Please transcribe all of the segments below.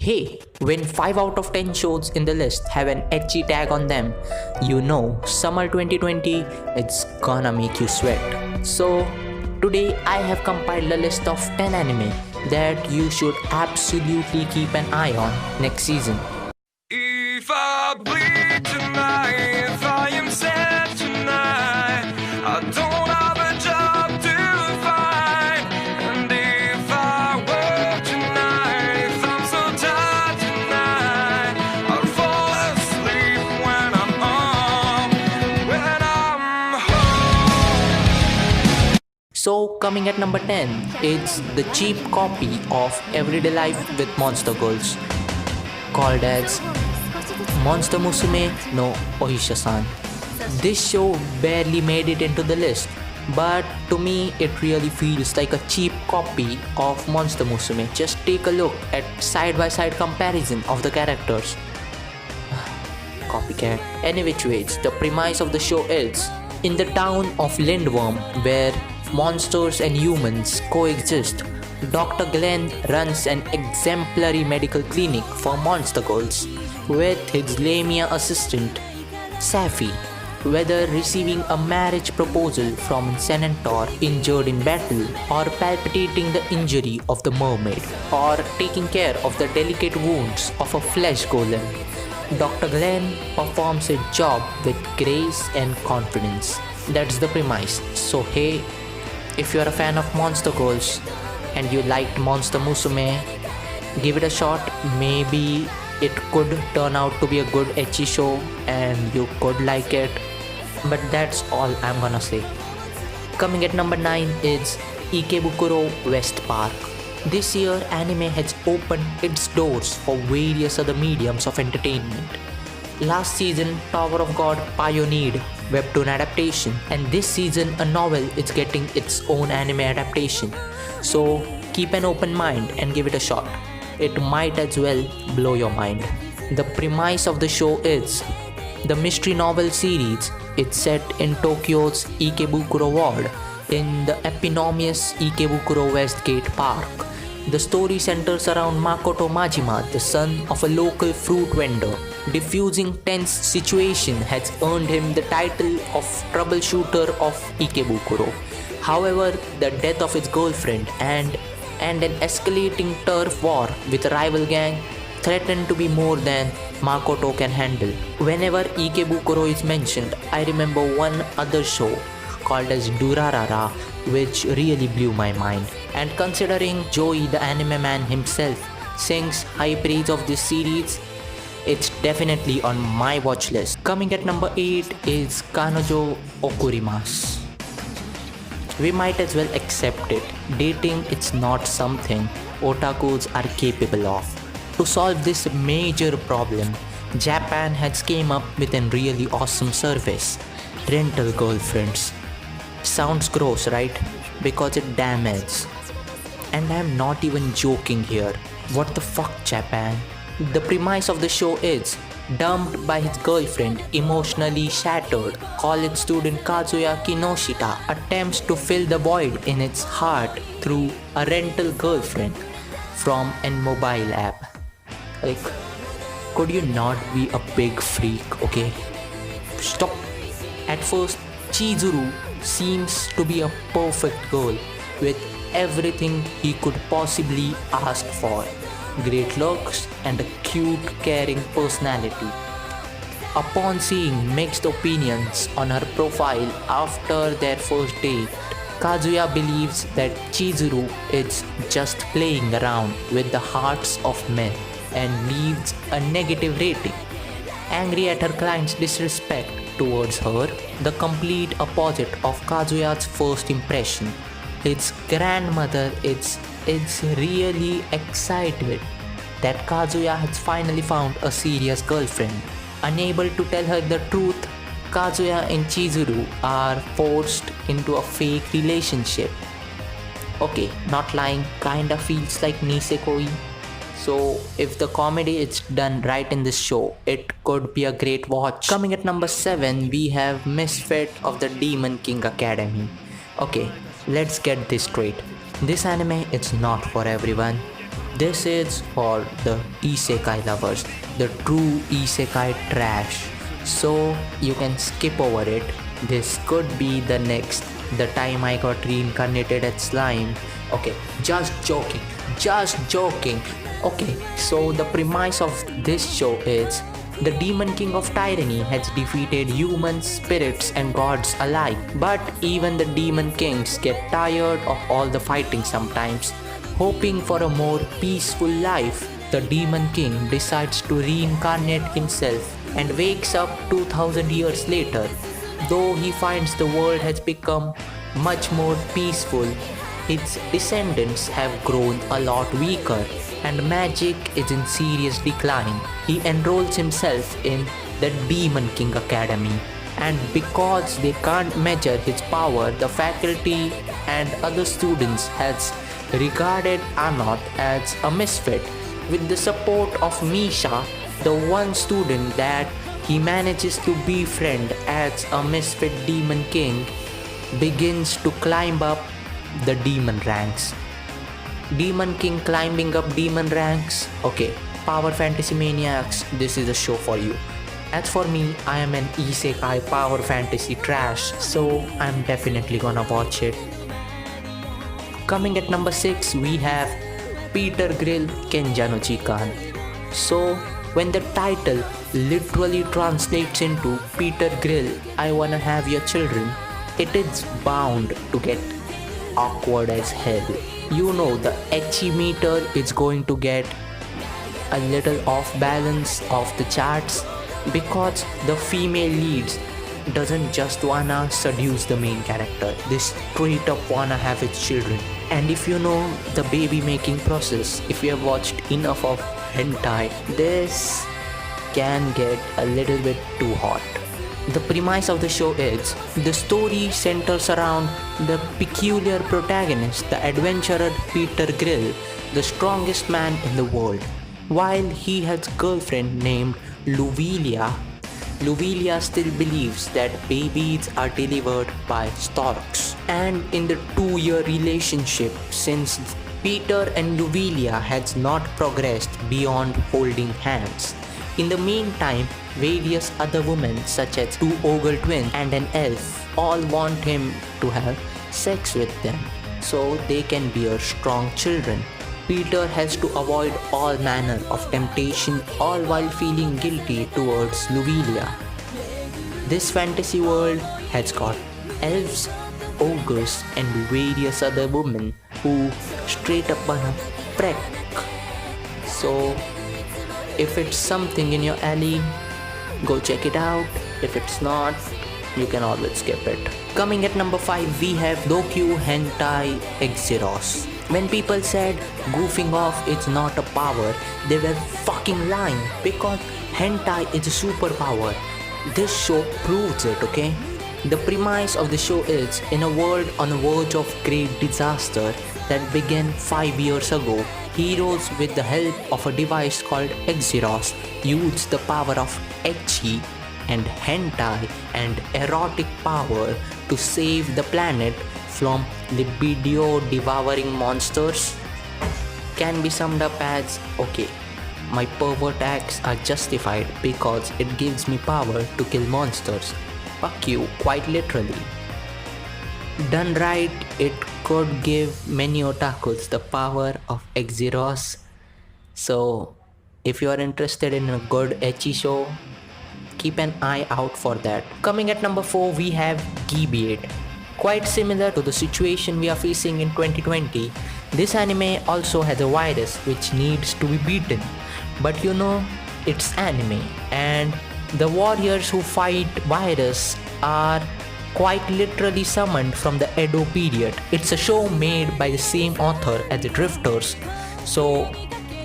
Hey, when 5 out of 10 shows in the list have an ecchi tag on them, you know summer 2020 it's gonna make you sweat. So, today I have compiled a list of 10 anime that you should absolutely keep an eye on next season. If I bleed tonight, if I am sad tonight, I don't have a job to find. And if I work tonight, if I'm so tired tonight, I'll fall asleep when I'm home. So, coming at number 10, it's the cheap copy of Everyday Life with Monster Girls, called as Monster Musume no Ohisha-san. This show barely made it into the list, but to me it really feels like a cheap copy of Monster Musume. Just take a look at side-by-side comparison of the characters. Copycat. Any which ways, the premise of the show is, in the town of Lindworm, where monsters and humans coexist, Dr. Glenn runs an exemplary medical clinic for monster girls with his Lamia assistant, Safi. Whether receiving a marriage proposal from Senator injured in battle, or palpitating the injury of the mermaid, or taking care of the delicate wounds of a flesh golem, Dr. Glenn performs his job with grace and confidence. That's the premise. So hey, if you're a fan of Monster Girls and you liked Monster Musume, give it a shot. Maybe it could turn out to be a good ecchi show and you could like it. But that's all I'm gonna say. Coming at number 9 is Ikebukuro West Park. This year, anime has opened its doors for various other mediums of entertainment. Last season, Tower of God pioneered webtoon adaptation, and this season a novel is getting its own anime adaptation. So keep an open mind and give it a shot. It might as well blow your mind. The premise of the show is, the mystery novel series is set in Tokyo's Ikebukuro ward in the eponymous Ikebukuro Westgate Park. The story centers around Makoto Majima, the son of a local fruit vendor. Diffusing tense situation has earned him the title of troubleshooter of Ikebukuro. However, the death of his girlfriend and an escalating turf war with a rival gang threaten to be more than Makoto can handle. Whenever Ikebukuro is mentioned, I remember one other show called as Durarara, which really blew my mind. And considering Joey, the anime man himself, sings high praise of this series, it's definitely on my watch list. Coming at number 8 is Kanojo Okurimasu. We might as well accept it. Dating, it's not something otakus are capable of. To solve this major problem, Japan has came up with a really awesome service: rental girlfriends. Sounds gross, right? Because it damages. And I'm not even joking here. What the fuck, Japan? The premise of the show is, dumped by his girlfriend, emotionally shattered, college student Kazuya Kinoshita attempts to fill the void in its heart through a rental girlfriend from a mobile app. Like, could you not be a big freak, okay? Stop. At first, Chizuru seems to be a perfect girl with everything he could possibly ask for. Great looks and a cute, caring personality. Upon seeing mixed opinions on her profile after their first date, Kazuya believes that Chizuru is just playing around with the hearts of men and leaves a negative rating. Angry at her client's disrespect towards her, the complete opposite of Kazuya's first impression, his grandmother is really excited that Kazuya has finally found a serious girlfriend. Unable to tell her the truth, Kazuya and Chizuru are forced into a fake relationship. Okay, not lying, kinda feels like Nisekoi. So if the comedy is done right in this show, it could be a great watch. Coming at number 7, we have Misfit of the Demon King Academy. Okay, let's get this straight. This anime is not for everyone. This is for the isekai lovers, the true isekai trash. So you can skip over it. This could be the next, the time I got reincarnated as slime. Okay, just joking, just joking. Okay, so the premise of this show is the Demon King of Tyranny has defeated humans, spirits, and gods alike. But even the Demon Kings get tired of all the fighting sometimes. Hoping for a more peaceful life, the Demon King decides to reincarnate himself and wakes up 2000 years later. Though he finds the world has become much more peaceful, his descendants have grown a lot weaker and magic is in serious decline. He enrolls himself in the Demon King Academy, and because they can't measure his power, the faculty and other students has regarded Anoth as a misfit. With the support of Misha, the one student that he manages to befriend as a misfit Demon King begins to climb up the demon ranks. Demon King climbing up demon ranks. Okay, Power Fantasy Maniacs, this is a show for you. As for me, I am an isekai power fantasy trash, so I'm definitely gonna watch it. Coming at number 6, we have Peter Grill Kenja no Chikan. So, when the title literally translates into Peter Grill, I wanna have your children, it is bound to get awkward as hell. You know, the ecchi meter is going to get a little off balance of the charts because the female leads doesn't just wanna seduce the main character, they straight up wanna have its children. And if you know the baby making process, if you have watched enough of hentai, this can get a little bit too hot. The premise of the show is the story centers around the peculiar protagonist, the adventurer Peter Grill, the strongest man in the world. While he has a girlfriend named Luvilia, Luvilia still believes that babies are delivered by storks. And in the 2-year relationship, since Peter and Luvilia has not progressed beyond holding hands. In the meantime, various other women such as 2 ogre twins and an elf all want him to have sex with them so they can bear strong children. Peter has to avoid all manner of temptation, all while feeling guilty towards Luvilia. This fantasy world has got elves, ogres, and various other women who straight up wanna peck. So, if it's something in your alley, go check it out. If it's not, you can always skip it. Coming at number 5, we have Dokyu Hentai Exeros. When people said goofing off is not a power, they were fucking lying because hentai is a superpower. This show proves it, okay? The premise of the show is, in a world on the verge of great disaster that began 5 years ago, heroes with the help of a device called Exeros use the power of ecchi and hentai and erotic power to save the planet from libido devouring monsters. Can be summed up as, okay, my pervert acts are justified because it gives me power to kill monsters. Fuck you, quite literally. Done right, it could give many otakus the power of Exeros. So, if you are interested in a good ecchi show, keep an eye out for that. Coming at number 4, we have Gibiate. Quite similar to the situation we are facing in 2020, this anime also has a virus which needs to be beaten. But you know, it's anime, and the warriors who fight virus are quite literally summoned from the Edo period. It's a show made by the same author as the Drifters, so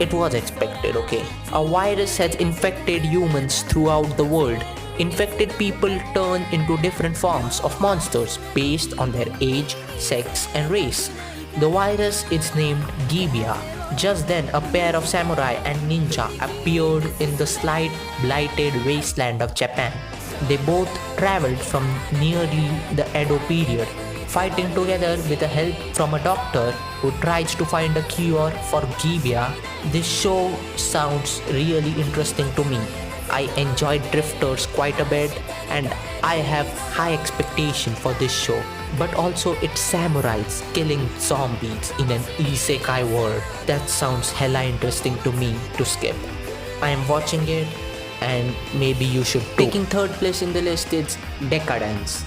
it was expected, okay? A virus has infected humans throughout the world. Infected people turn into different forms of monsters based on their age, sex, and race. The virus is named Gibia. Just then, a pair of samurai and ninja appeared in the slight, blighted wasteland of Japan. They both traveled from nearly the Edo period fighting together with the help from a doctor who tries to find a cure for Gibeah. This show sounds really interesting to me. I enjoyed Drifters quite a bit and I have high expectation for this show. But also it's samurais killing zombies in an isekai world. That sounds hella interesting to me to skip. I am watching it and maybe you should too. Taking third place in the list is Decadence.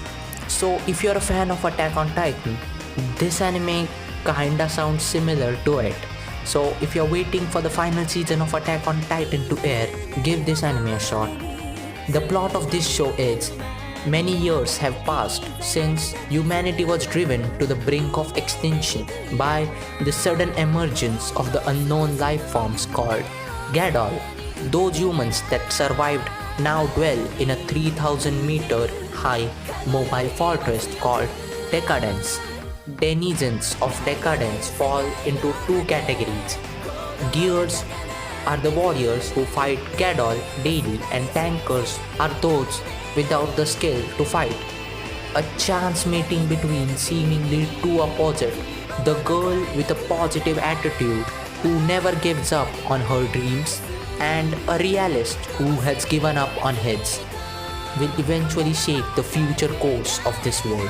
So if you're a fan of Attack on Titan, this anime kinda sounds similar to it. So if you're waiting for the final season of Attack on Titan to air, give this anime a shot. The plot of this show is, many years have passed since humanity was driven to the brink of extinction by the sudden emergence of the unknown life forms called Gadol. Those humans that survived now dwell in a 3,000-meter high mobile fortress called Decadence. Denizens of Decadence fall into two categories. Gears are the warriors who fight Gadol daily, and tankers are those without the skill to fight. A chance meeting between seemingly two opposites, the girl with a positive attitude who never gives up on her dreams and a realist who has given up on his, will eventually shape the future course of this world.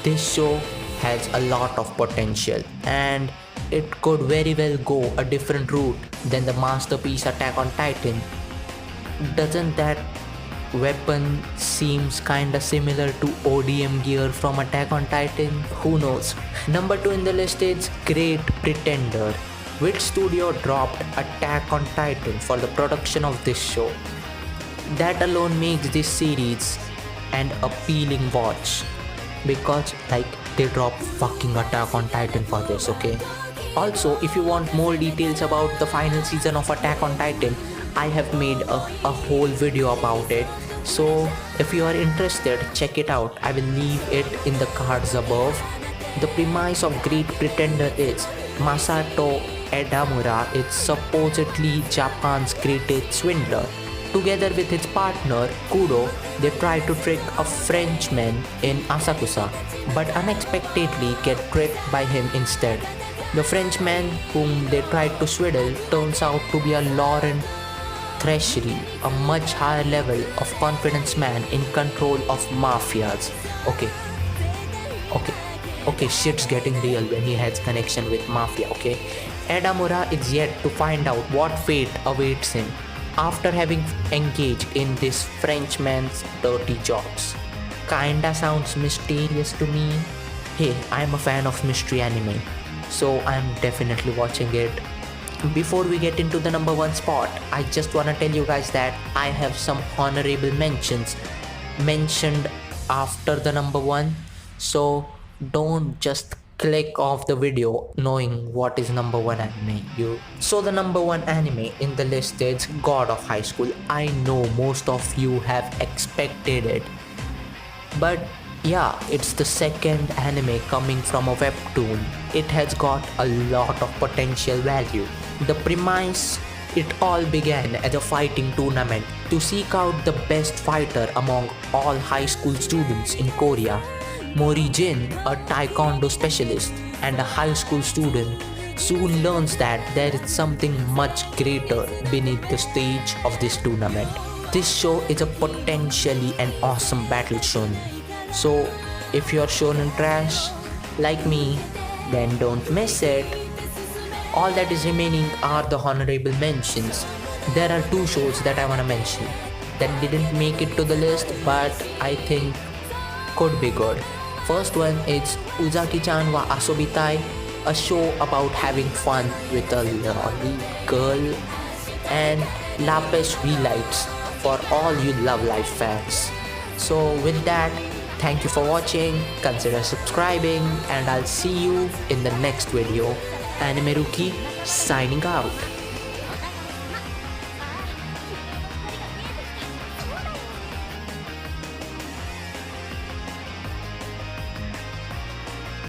This show has a lot of potential and it could very well go a different route than the masterpiece Attack on Titan. Doesn't that weapon seems kinda similar to ODM gear from Attack on Titan? Who knows? Number 2 in the list is Great Pretender. Which studio dropped Attack on Titan for the production of this show? That alone makes this series an appealing watch, because they drop fucking Attack on Titan for this, okay? Also, if you want more details about the final season of Attack on Titan, I have made a whole video about it. So if you are interested, check it out. I will leave it in the cards above. The premise of Great Pretender is Masato Edamura is supposedly Japan's greatest swindler. Together with his partner Kudo, they try to trick a Frenchman in Asakusa, but unexpectedly get tricked by him instead. The Frenchman whom they tried to swindle turns out to be a Laurent Treasury, a much higher level of confidence man in control of mafias. Okay, shit's getting real when he has connection with mafia, okay? Edamura is yet to find out what fate awaits him after having engaged in this Frenchman's dirty jobs. Kinda sounds mysterious to me. Hey, I'm a fan of mystery anime, so I'm definitely watching it. Before we get into the number 1 spot, I just wanna tell you guys that I have some honorable mentions mentioned after the number 1, so don't just click off the video knowing what is number 1 anime. So the number 1 anime in the list is God of High School. I know most of you have expected it, but yeah, it's the second anime coming from a webtoon. It has got a lot of potential value. The premise, it all began as a fighting tournament to seek out the best fighter among all high school students in Korea. Mori Jin, a taekwondo specialist and a high school student, soon learns that there is something much greater beneath the stage of this tournament. This show is a potentially an awesome battle shonen. So if you're shonen trash like me, then don't miss it. All that is remaining are the honorable mentions. There are 2 shows that I wanna mention that didn't make it to the list, but I think could be good. First one is Uzaki-chan wa Asobitai, a show about having fun with a lolly girl, and Lapis Relights for all you Love Life fans. So with that, thank you for watching, consider subscribing, and I'll see you in the next video. Anime Rookie signing out.